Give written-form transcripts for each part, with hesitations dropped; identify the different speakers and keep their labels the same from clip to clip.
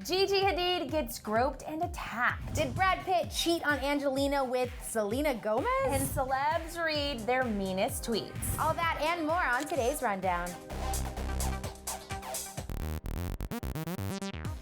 Speaker 1: Gigi Hadid gets groped and attacked.
Speaker 2: Did Brad Pitt cheat on Angelina with Selena Gomez?
Speaker 1: And celebs read their meanest tweets.
Speaker 2: All that and more on today's Rundown.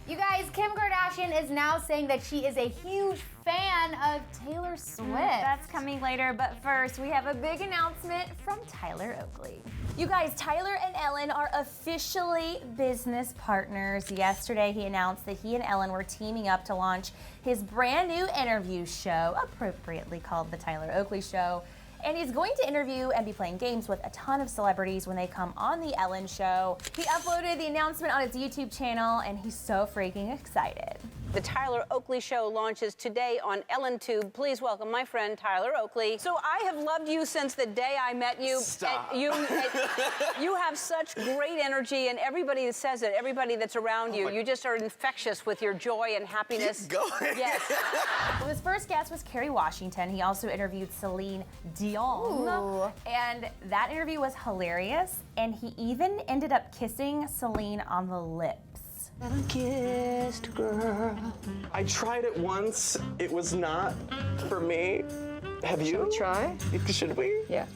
Speaker 2: You guys, Kim Kardashian is now saying that she is a huge fan of Taylor Swift.
Speaker 1: That's coming later, but first we have a big announcement from Tyler Oakley. You guys, Tyler and Ellen are officially business partners. Yesterday he announced that he and Ellen were teaming up to launch his brand new interview show, appropriately called The Tyler Oakley Show. And he's going to interview and be playing games with a ton of celebrities when they come on The Ellen Show. He uploaded the announcement on his YouTube channel, and he's so freaking excited.
Speaker 3: The Tyler Oakley Show launches today on EllenTube. Please welcome my friend Tyler Oakley. So I have loved you since the day I met you.
Speaker 4: Stop.
Speaker 3: And you have such great energy, and everybody that says it, everybody that's around you, you just are infectious with your joy and happiness.
Speaker 4: Keep going.
Speaker 3: Yes.
Speaker 1: Well, his first guest was Kerry Washington. He also interviewed Celine Dion.
Speaker 2: Ooh.
Speaker 1: And that interview was hilarious. And he even ended up kissing Celine on the lips.
Speaker 4: Kissed girl. I tried it once. It was not for me. Have you?
Speaker 5: Should we try?
Speaker 4: Should we?
Speaker 5: Yeah.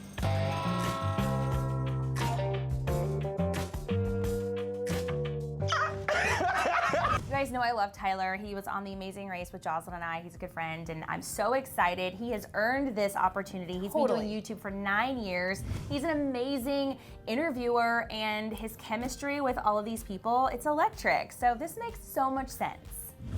Speaker 1: You guys know I love Tyler. He was on The Amazing Race with Jocelyn and I. He's a good friend, and I'm so excited. He has earned this opportunity. He's been doing YouTube for 9 years. He's an amazing interviewer, and his chemistry with all of these people, it's electric. So this makes so much sense.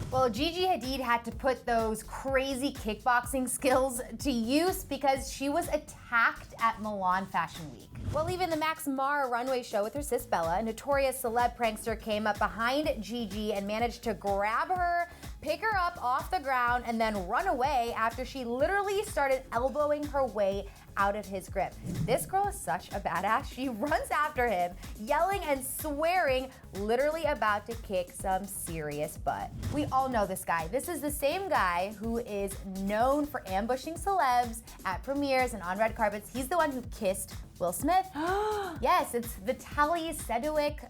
Speaker 2: Well, Gigi Hadid had to put those crazy kickboxing skills to use because she was attacked at Milan Fashion Week. Well, even the Max Mara runway show with her sis Bella, a notorious celeb prankster came up behind Gigi and managed to grab her, pick her up off the ground, and then run away after she literally started elbowing her way out of his grip. This girl is such a badass. She runs after him, yelling and swearing, literally about to kick some serious butt. We all know this guy. This is the same guy who is known for ambushing celebs at premieres and on red carpets. He's the one who kissed Will Smith. Yes, it's Vitaly Sedgwick.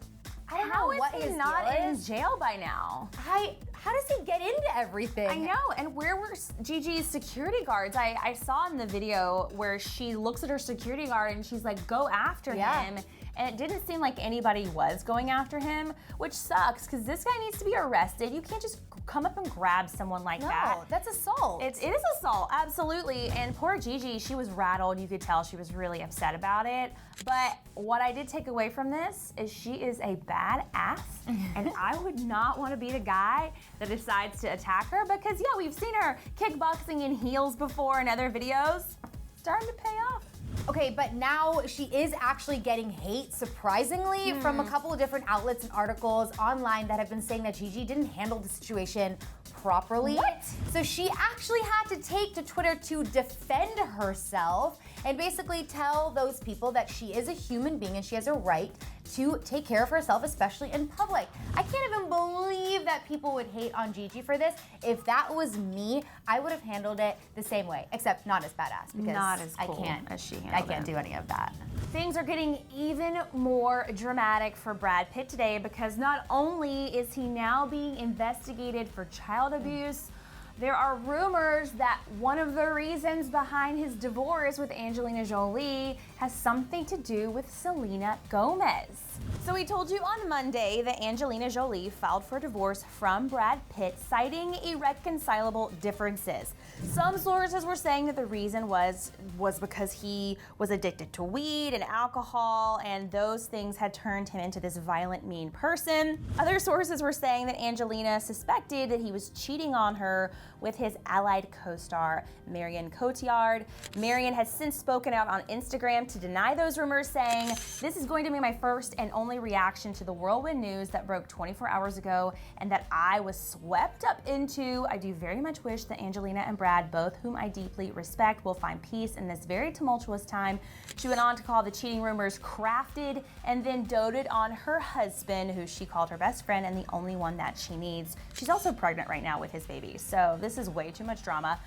Speaker 2: I don't know what his
Speaker 1: How is he not
Speaker 2: deal
Speaker 1: in
Speaker 2: is.
Speaker 1: jail by now?
Speaker 2: How does he get into everything?
Speaker 1: I know, and where were Gigi's security guards? I saw in the video where she looks at her security guard and she's like, go after him. And it didn't seem like anybody was going after him, which sucks because this guy needs to be arrested. You can't just come up and grab someone like that.
Speaker 2: No, that's assault.
Speaker 1: It is assault, absolutely. And poor Gigi, she was rattled. You could tell she was really upset about it. But what I did take away from this is she is a badass, and I would not want to be the guy that decides to attack her because, yeah, we've seen her kickboxing in heels before in other videos. Starting to pay off.
Speaker 2: Okay, but now she is actually getting hate, surprisingly, from a couple of different outlets and articles online that have been saying that Gigi didn't handle the situation properly.
Speaker 1: What?
Speaker 2: So she actually had to take to Twitter to defend herself and basically tell those people that she is a human being and she has a right to take care of herself, especially in public. I can't even believe that people would hate on Gigi for this. If that was me, I would have handled it the same way, except not as badass because
Speaker 1: Not as cool
Speaker 2: I can't,
Speaker 1: as she handled
Speaker 2: I can't
Speaker 1: it.
Speaker 2: do any of that.
Speaker 1: Things are getting even more dramatic for Brad Pitt today because not only is he now being investigated for child abuse, there are rumors that one of the reasons behind his divorce with Angelina Jolie has something to do with Selena Gomez. So we told you on Monday that Angelina Jolie filed for divorce from Brad Pitt, citing irreconcilable differences. Some sources were saying that the reason was because he was addicted to weed and alcohol, and those things had turned him into this violent, mean person. Other sources were saying that Angelina suspected that he was cheating on her with his allied co-star, Marion Cotillard. Marion has since spoken out on Instagram to deny those rumors, saying, "This is going to be my first and only reaction to the whirlwind news that broke 24 hours ago and that I was swept up into. I do very much wish that Angelina and Brad, both whom I deeply respect, will find peace in this very tumultuous time." She went on to call the cheating rumors crafted and then doted on her husband, who she called her best friend and the only one that she needs. She's also pregnant right now with his baby, so this is way too much drama.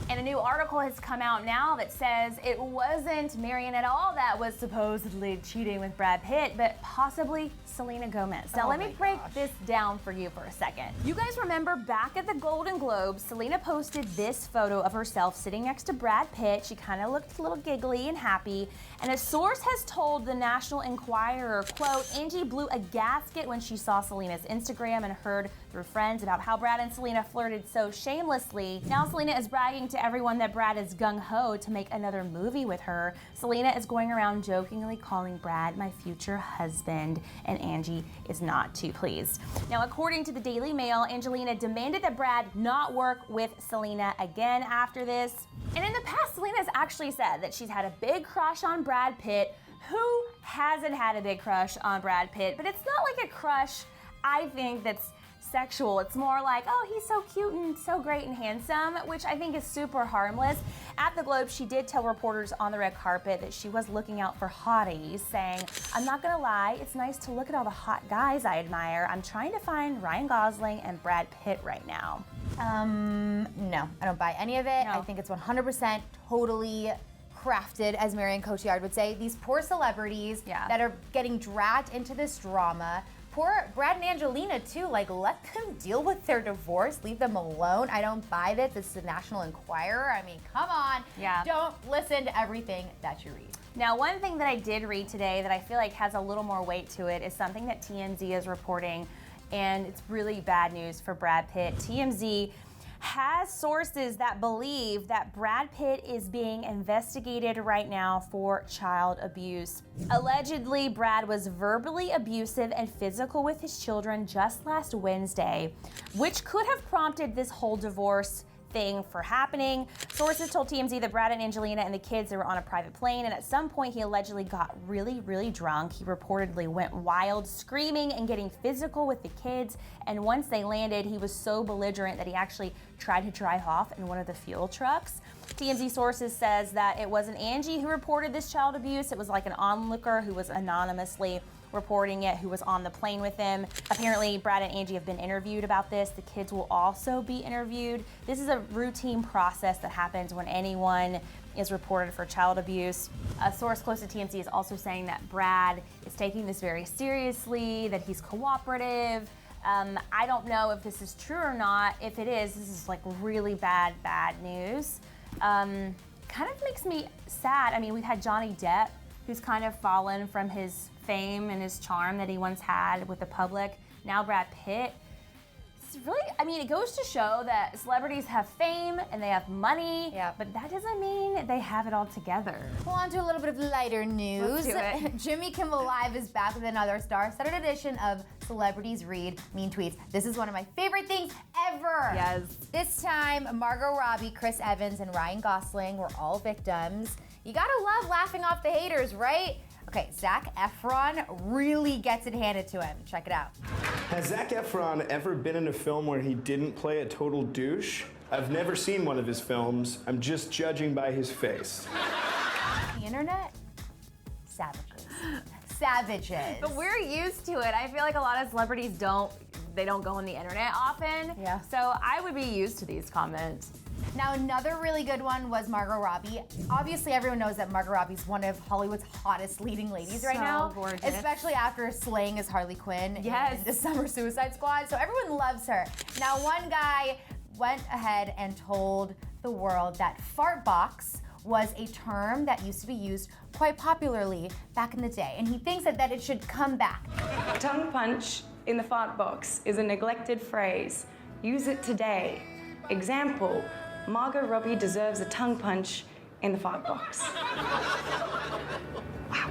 Speaker 1: And a new article has come out now that says it wasn't Marion at all that was supposedly cheating with Brad Pitt, but possibly Selena Gomez. Now let me break this down for you for a second. You guys remember back at the Golden Globes, Selena posted this photo of herself sitting next to Brad Pitt. She kind of looked a little giggly and happy. And a source has told the National Enquirer, quote, Angie blew a gasket when she saw Selena's Instagram and heard through friends about how Brad and Selena flirted so shamelessly. Now Selena is bragging to everyone that Brad is gung-ho to make another movie with her. Selena is going around jokingly calling Brad my future husband, and Angie is not too pleased. Now, according to the Daily Mail, Angelina demanded that Brad not work with Selena again after this. And in the past, Selena's actually said that she's had a big crush on Brad Pitt. Who hasn't had a big crush on Brad Pitt? But it's not like a crush, I think, that's sexual. It's more like, oh, he's so cute and so great and handsome, which I think is super harmless. At the Globe, she did tell reporters on the red carpet that she was looking out for hotties, saying, I'm not gonna lie, it's nice to look at all the hot guys I admire. I'm trying to find Ryan Gosling and Brad Pitt right now.
Speaker 2: No, I don't buy any of it.
Speaker 1: No.
Speaker 2: I think it's 100% totally crafted, as Marion Cotillard would say. These poor celebrities that are getting dragged into this drama. Poor Brad and Angelina too, like let them deal with their divorce, leave them alone. I don't buy this. It's the National Enquirer. I mean, come on.
Speaker 1: Yeah.
Speaker 2: Don't listen to everything that you read.
Speaker 1: Now, one thing that I did read today that I feel like has a little more weight to it is something that TMZ is reporting, and it's really bad news for Brad Pitt. TMZ has sources that believe that Brad Pitt is being investigated right now for child abuse. Allegedly, Brad was verbally abusive and physical with his children just last Wednesday, which could have prompted this whole divorce thing for happening. Sources told TMZ that Brad and Angelina and the kids were on a private plane, and at some point he allegedly got really, really drunk. He reportedly went wild, screaming and getting physical with the kids, and once they landed, he was so belligerent that he actually tried to drive off in one of the fuel trucks. TMZ sources says that it wasn't Angie who reported this child abuse. It was like an onlooker who was anonymously reporting it, who was on the plane with him. Apparently, Brad and Angie have been interviewed about this. The kids will also be interviewed. This is a routine process that happens when anyone is reported for child abuse. A source close to TMZ is also saying that Brad is taking this very seriously, that he's cooperative. I don't know if this is true or not. If it is, this is like really bad news. Kind of makes me sad. I mean, we've had Johnny Depp, who's kind of fallen from his fame and his charm that he once had with the public. Now Brad Pitt. It's really, I mean, it goes to show that celebrities have fame and they have money, but that doesn't mean they have it all together.
Speaker 2: Well, on to a little bit of lighter news.
Speaker 1: Let's do it.
Speaker 2: Jimmy Kimmel Live is back with another star-studded edition of Celebrities Read Mean Tweets. This is one of my favorite things ever.
Speaker 1: Yes.
Speaker 2: This time, Margot Robbie, Chris Evans, and Ryan Gosling were all victims. You gotta love laughing off the haters, right? Okay, Zac Efron really gets it handed to him. Check it out.
Speaker 5: Has Zac Efron ever been in a film where he didn't play a total douche? I've never seen one of his films. I'm just judging by his face.
Speaker 2: The internet? Savages. Savages.
Speaker 1: But we're used to it. I feel like a lot of celebrities don't go on the internet often.
Speaker 2: Yeah.
Speaker 1: So I would be used to these comments.
Speaker 2: Now, another really good one was Margot Robbie. Obviously, everyone knows that Margot Robbie's one of Hollywood's hottest leading ladies right now.
Speaker 1: So gorgeous.
Speaker 2: Especially after slaying as Harley Quinn in
Speaker 1: Yes.
Speaker 2: the Summer Suicide Squad. So everyone loves her. Now, one guy went ahead and told the world that fart box was a term that used to be used quite popularly back in the day. And he thinks that it should come back.
Speaker 6: Tongue punch in the fart box is a neglected phrase. Use it today. Example, Margot Robbie deserves a tongue punch in the fart box. Wow.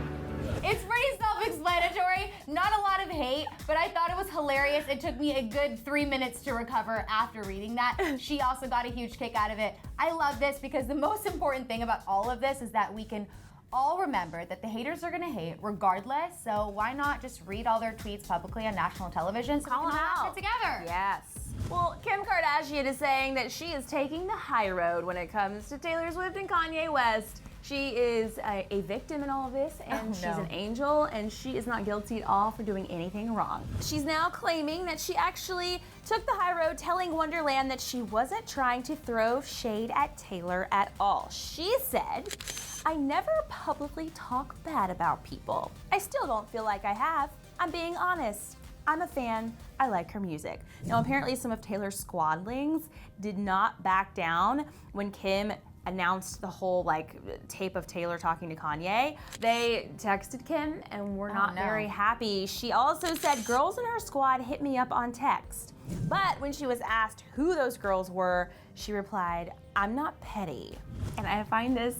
Speaker 2: It's pretty self-explanatory, not a lot of hate, but I thought it was hilarious. It took me a good 3 minutes to recover after reading that. She also got a huge kick out of it. I love this because the most important thing about all of this is that we can all remember that the haters are gonna hate regardless, so why not just read all their tweets publicly on national television so
Speaker 1: Call
Speaker 2: we can
Speaker 1: them
Speaker 2: all
Speaker 1: out.
Speaker 2: get together?
Speaker 1: Yes. Well, Kim Kardashian is saying that she is taking the high road when it comes to Taylor Swift and Kanye West. She is a victim in all of this, and she's an angel, and she is not guilty at all for doing anything wrong. She's now claiming that she actually took the high road, telling Wonderland that she wasn't trying to throw shade at Taylor at all. She said, "I never publicly talk bad about people. I still don't feel like I have. I'm being honest. I'm a fan. I like her music." Now, apparently some of Taylor's squadlings did not back down when Kim announced the whole tape of Taylor talking to Kanye. They texted Kim and were not very happy. She also said, "Girls in her squad hit me up on text." But when she was asked who those girls were, she replied, "I'm not petty." And I find this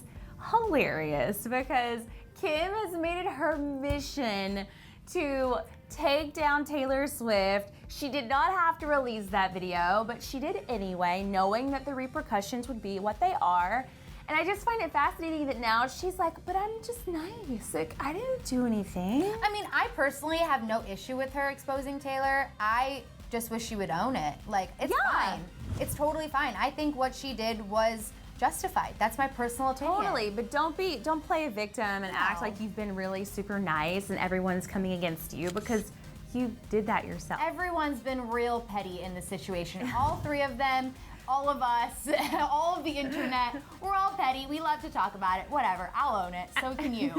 Speaker 1: hilarious because Kim has made it her mission to take down Taylor Swift. She did not have to release that video, but she did anyway, knowing that the repercussions would be what they are. And I just find it fascinating that now she's like, "But I'm just nice. I didn't do anything."
Speaker 2: I mean, I personally have no issue with her exposing Taylor. I just wish she would own it. It's fine. It's totally fine. I think what she did was justified. That's my personal opinion.
Speaker 1: Totally, but don't play a victim and act like you've been really super nice and everyone's coming against you, because you did that yourself.
Speaker 2: Everyone's been real petty in this situation. All three of them, all of us, all of the internet, we're all petty. We love to talk about it. Whatever, I'll own it. So can you.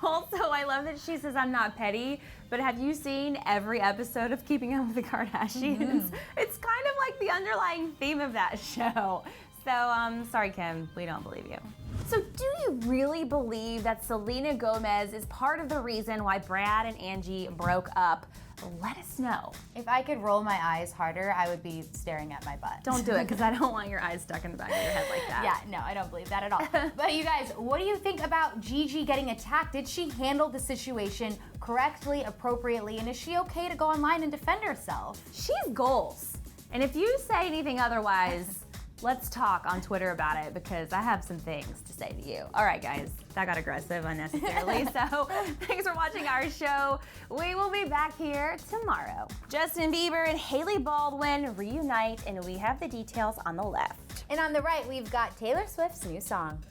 Speaker 1: Also, I love that she says, "I'm not petty," but have you seen every episode of Keeping Up with the Kardashians? It's kind of like the underlying theme of that show. So, sorry, Kim, we don't believe you. So do you really believe that Selena Gomez is part of the reason why Brad and Angie broke up? Let us know.
Speaker 2: If I could roll my eyes harder, I would be staring at my butt.
Speaker 1: Don't do it, because I don't want your eyes stuck in the back of your head like that.
Speaker 2: Yeah, no, I don't believe that at all. But you guys, what do you think about Gigi getting attacked? Did she handle the situation correctly, appropriately, and is she okay to go online and defend herself?
Speaker 1: She's goals. And if you say anything otherwise, let's talk on Twitter about it, because I have some things to say to you. All right, guys, that got aggressive unnecessarily. So thanks for watching our show. We will be back here tomorrow. Justin Bieber and Hailey Baldwin reunite, and we have the details on the left.
Speaker 2: And on the right, we've got Taylor Swift's new song.